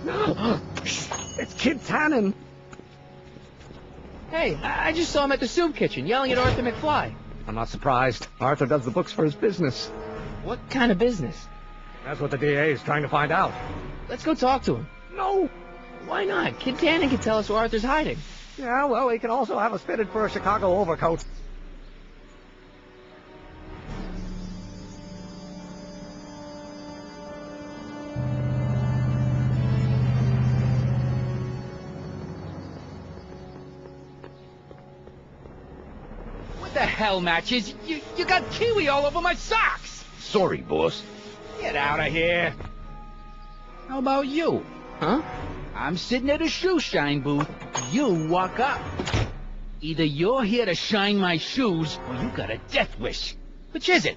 It's Kid Tannen. Hey, I just saw him at the soup kitchen, yelling at Arthur McFly. I'm not surprised. Arthur does the books for his business. What kind of business? That's what the DA is trying to find out. Let's go talk to him. No! Why not? Kid Tannen can tell us where Arthur's hiding. Yeah, well, he can also have us fitted for a Chicago overcoat. What the hell, Matches? You got kiwi all over my socks! Sorry, boss. Get out of here. How about you? Huh? I'm sitting at a shoe shine booth. You walk up. Either you're here to shine my shoes, or you got a death wish. Which is it?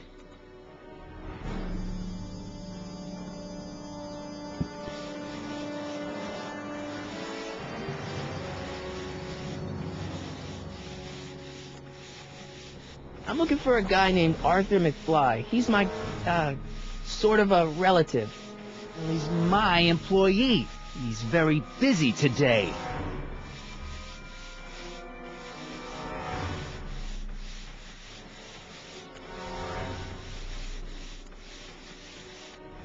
I'm looking for a guy named Arthur McFly. He's my, sort of a relative. Well, he's my employee. He's very busy today.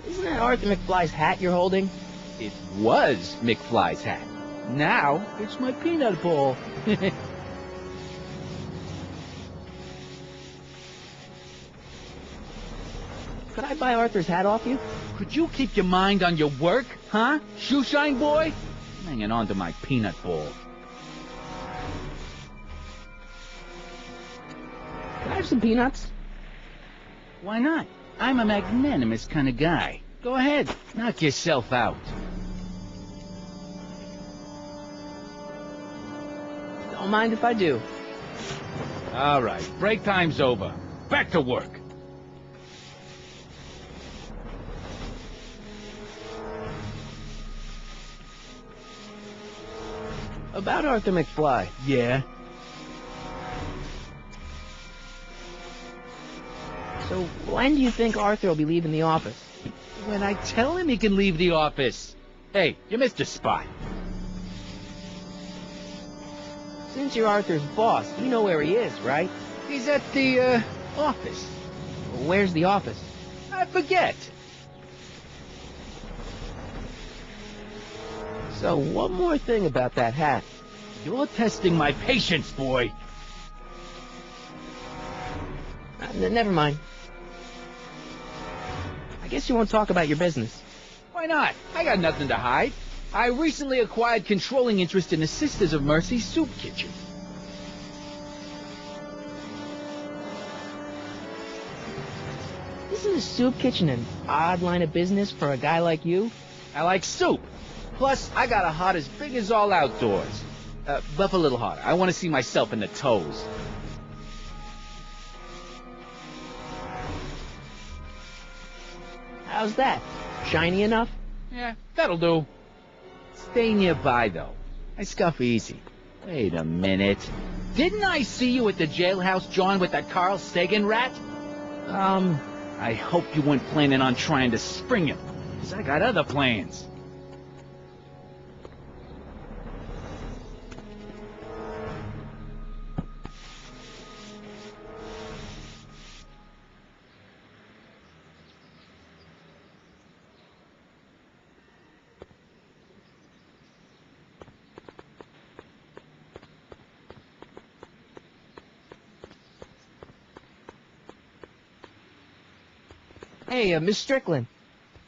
Isn't that Arthur McFly's hat you're holding? It was McFly's hat. Now, it's my peanut ball. Could I buy Arthur's hat off you? Could you keep your mind on your work, huh? Shoeshine boy? I'm hanging on to my peanut ball. Can I have some peanuts? Why not? I'm a magnanimous kind of guy. Go ahead, knock yourself out. Don't mind if I do. All right, break time's over. Back to work. About Arthur McFly. Yeah? So, when do you think Arthur will be leaving the office? When I tell him he can leave the office. Hey, you missed a spot. Since you're Arthur's boss, you know where he is, right? He's at the, office. Where's the office? I forget. So, one more thing about that hat. You're testing my patience, boy. Never mind. I guess you won't talk about your business. Why not? I got nothing to hide. I recently acquired controlling interest in the Sisters of Mercy soup kitchen. Isn't a soup kitchen an odd line of business for a guy like you? I like soup. Plus, I got a heart as big as all outdoors. Buff a little harder. I want to see myself in the toes. How's that? Shiny enough? Yeah, that'll do. Stay nearby, though. I scuff easy. Wait a minute. Didn't I see you at the jailhouse, John, with that Carl Sagan rat? I hope you weren't planning on trying to spring him, because I got other plans. Hey, Miss Strickland.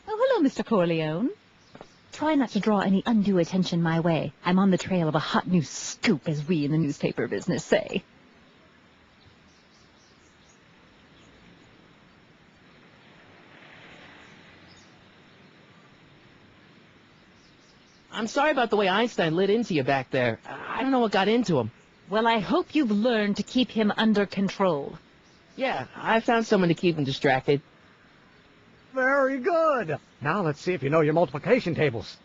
Oh, hello, Mr. Corleone. Try not to draw any undue attention my way. I'm on the trail of a hot new scoop, as we in the newspaper business say. I'm sorry about the way Einstein lit into you back there. I don't know what got into him. Well, I hope you've learned to keep him under control. Yeah, I found someone to keep him distracted. Very good. Now let's see if you know your multiplication tables.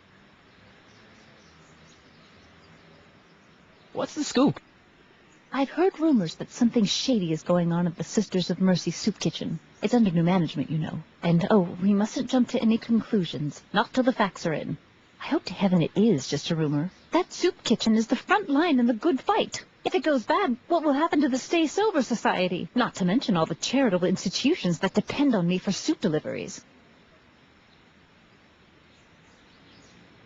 What's the scoop? I've heard rumors that something shady is going on at the Sisters of Mercy soup kitchen. It's under new management, you know. And, oh, we mustn't jump to any conclusions. Not till the facts are in. I hope to heaven it is just a rumor. That soup kitchen is the front line in the good fight. If it goes bad, what will happen to the Stay Sober Society? Not to mention all the charitable institutions that depend on me for soup deliveries.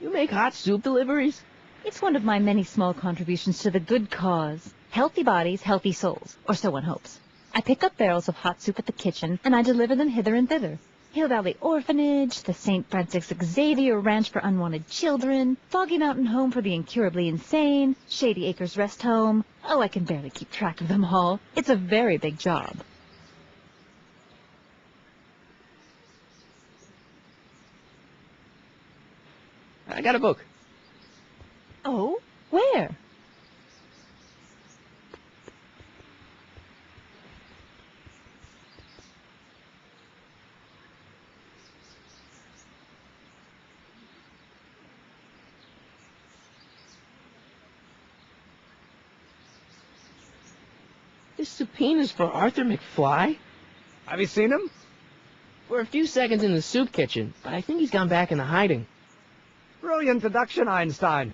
You make hot soup deliveries? It's one of my many small contributions to the good cause. Healthy bodies, healthy souls, or so one hopes. I pick up barrels of hot soup at the kitchen, and I deliver them hither and thither. Hill Valley Orphanage, the St. Francis Xavier Ranch for Unwanted Children, Foggy Mountain Home for the Incurably Insane, Shady Acres Rest Home. Oh, I can barely keep track of them all. It's a very big job. I got a book. Oh? Where? This subpoena's for Arthur McFly? Have you seen him? For a few seconds in the soup kitchen, but I think he's gone back into hiding. Brilliant deduction, Einstein.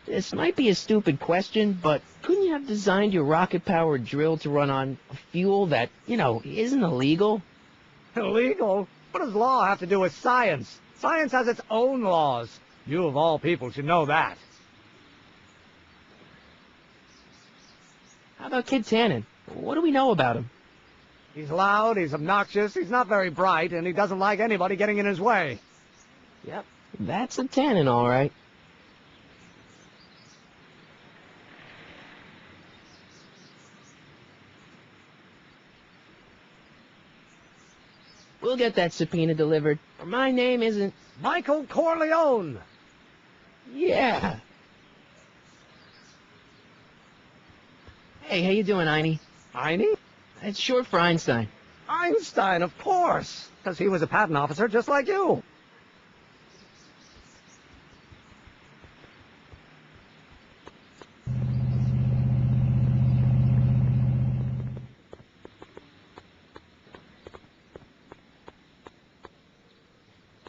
This might be a stupid question, but couldn't you have designed your rocket-powered drill to run on a fuel that, isn't illegal? Illegal? What does law have to do with science? Science has its own laws. You of all people should know that. How about Kid Tannen? What do we know about him? He's loud, he's obnoxious, he's not very bright, and he doesn't like anybody getting in his way. Yep, that's a Tannen, all right. We'll get that subpoena delivered, or my name isn't... Michael Corleone! Yeah. Hey, how you doing, Einie? Einie? It's short for Einstein. Einstein, of course, because he was a patent officer just like you.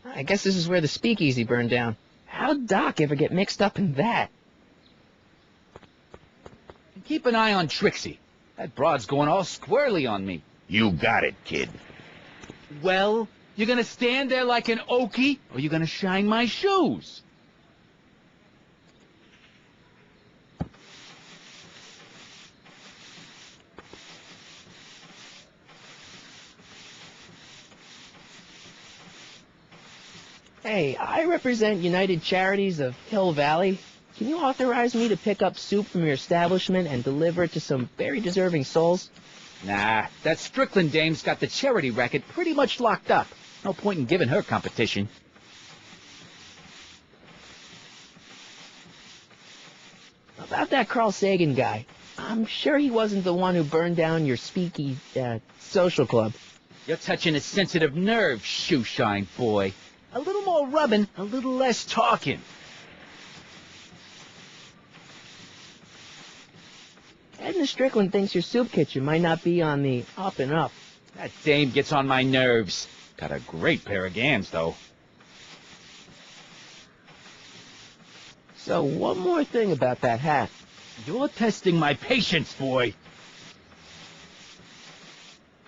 I guess this is where the speakeasy burned down. How'd Doc ever get mixed up in that? And keep an eye on Trixie. That broad's going all squarely on me. You got it, kid. Well, you gonna stand there like an okie, or you gonna shine my shoes? Hey, I represent United Charities of Hill Valley. Can you authorize me to pick up soup from your establishment and deliver it to some very deserving souls? Nah, that Strickland dame's got the charity racket pretty much locked up. No point in giving her competition. About that Carl Sagan guy, I'm sure he wasn't the one who burned down your social club. You're touching a sensitive nerve, shoeshine boy. A little more rubbing, a little less talking. Edna Strickland thinks your soup kitchen might not be on the up and up. That dame gets on my nerves. Got a great pair of gams, though. So one more thing about that hat. You're testing my patience, boy.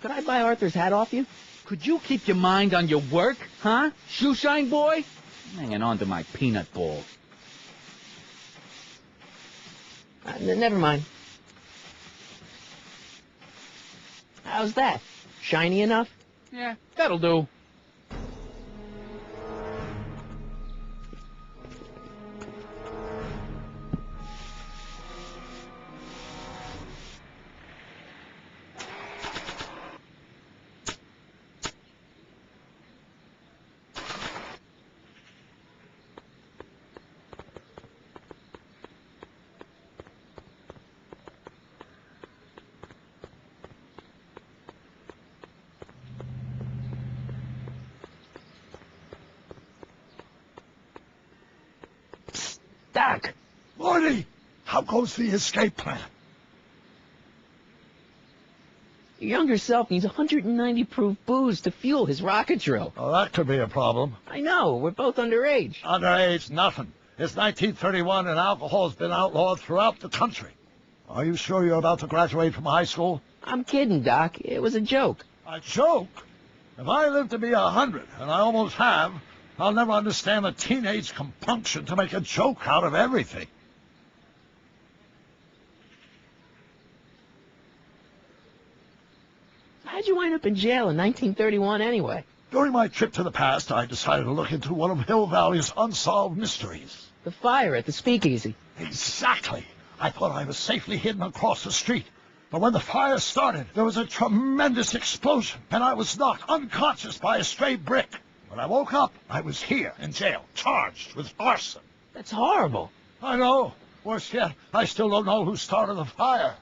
Could I buy Arthur's hat off you? Could you keep your mind on your work, huh, shoeshine boy? I'm hanging on to my peanut ball. Never mind. How's that? Shiny enough? Yeah, that'll do. Doc! Morty, how goes the escape plan? Your younger self needs 190 proof booze to fuel his rocket drill. Oh, that could be a problem. I know, we're both underage. Underage, nothing. It's 1931 and alcohol's been outlawed throughout the country. Are you sure you're about to graduate from high school? I'm kidding, Doc. It was a joke. A joke? If I live to be 100, and I almost have, I'll never understand the teenage compunction to make a joke out of everything. How'd you wind up in jail in 1931 anyway? During my trip to the past, I decided to look into one of Hill Valley's unsolved mysteries. The fire at the Speakeasy. Exactly. I thought I was safely hidden across the street. But when the fire started, there was a tremendous explosion, and I was knocked unconscious by a stray brick. When I woke up, I was here in jail, charged with arson. That's horrible. I know. Worse yet, I still don't know who started the fire.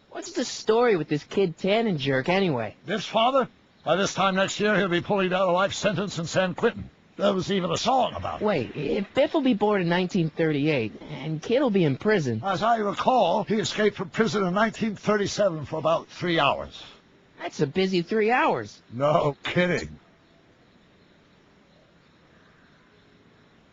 What's the story with this kid Tannenjerk anyway? This father? By this time next year, he'll be pulling down a life sentence in San Quentin. There was even a song about it. Wait, if Biff will be born in 1938, and Kid will be in prison... As I recall, he escaped from prison in 1937 for about 3 hours. That's a busy 3 hours. No kidding.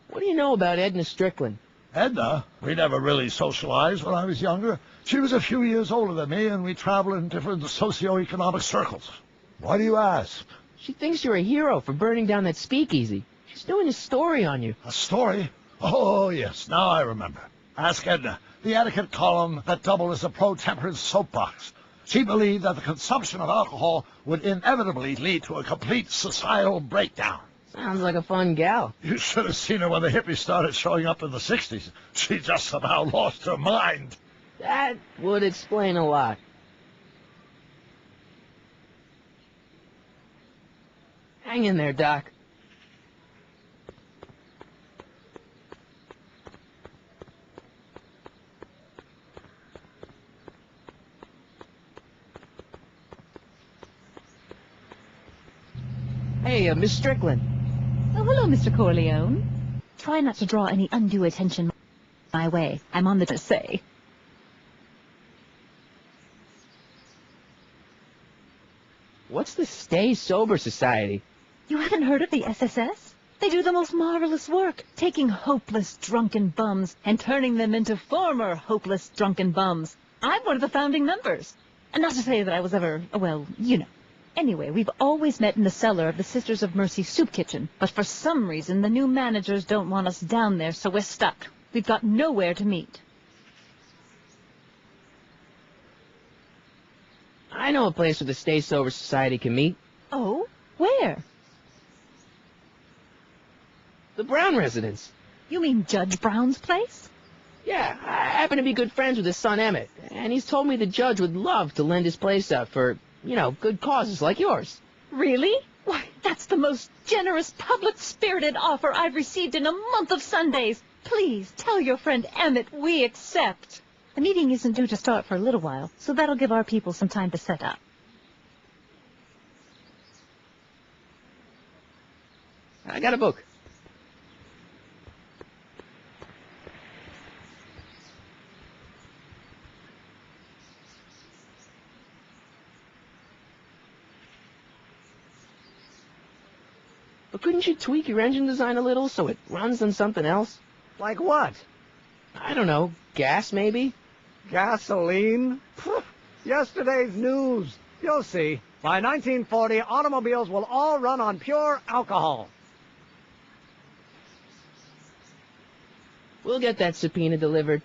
What do you know about Edna Strickland? Edna? We never really socialized when I was younger. She was a few years older than me, and we traveled in different socioeconomic circles. Why do you ask? She thinks you're a hero for burning down that Speakeasy. She's doing a story on you. A story? Oh, yes, now I remember. Ask Edna, the etiquette column that doubled as a pro-temperance soapbox. She believed that the consumption of alcohol would inevitably lead to a complete societal breakdown. Sounds like a fun gal. You should have seen her when the hippies started showing up in the 60s. She just about lost her mind. That would explain a lot. Hang in there, Doc. Hey, Miss Strickland. Oh, hello, Mr. Corleone. Try not to draw any undue attention my way. I'm on the say. What's the Stay Sober Society? You haven't heard of the SSS? They do the most marvelous work, taking hopeless drunken bums and turning them into former hopeless drunken bums. I'm one of the founding members. And not to say that I was ever, well, you know. Anyway, we've always met in the cellar of the Sisters of Mercy soup kitchen, but for some reason the new managers don't want us down there, so we're stuck. We've got nowhere to meet. I know a place where the Stay Sober Society can meet. Oh? Where? The Brown residence. You mean Judge Brown's place? Yeah, I happen to be good friends with his son Emmett, and he's told me the judge would love to lend his place out for, you know, good causes like yours. Really? Why, that's the most generous, public-spirited offer I've received in a month of Sundays. Please, tell your friend Emmett we accept. The meeting isn't due to start for a little while, so that'll give our people some time to set up. I got a book. But couldn't you tweak your engine design a little so it runs on something else? Like what? I don't know, gas maybe? Gasoline? Phew, yesterday's news. You'll see. By 1940, automobiles will all run on pure alcohol. We'll get that subpoena delivered.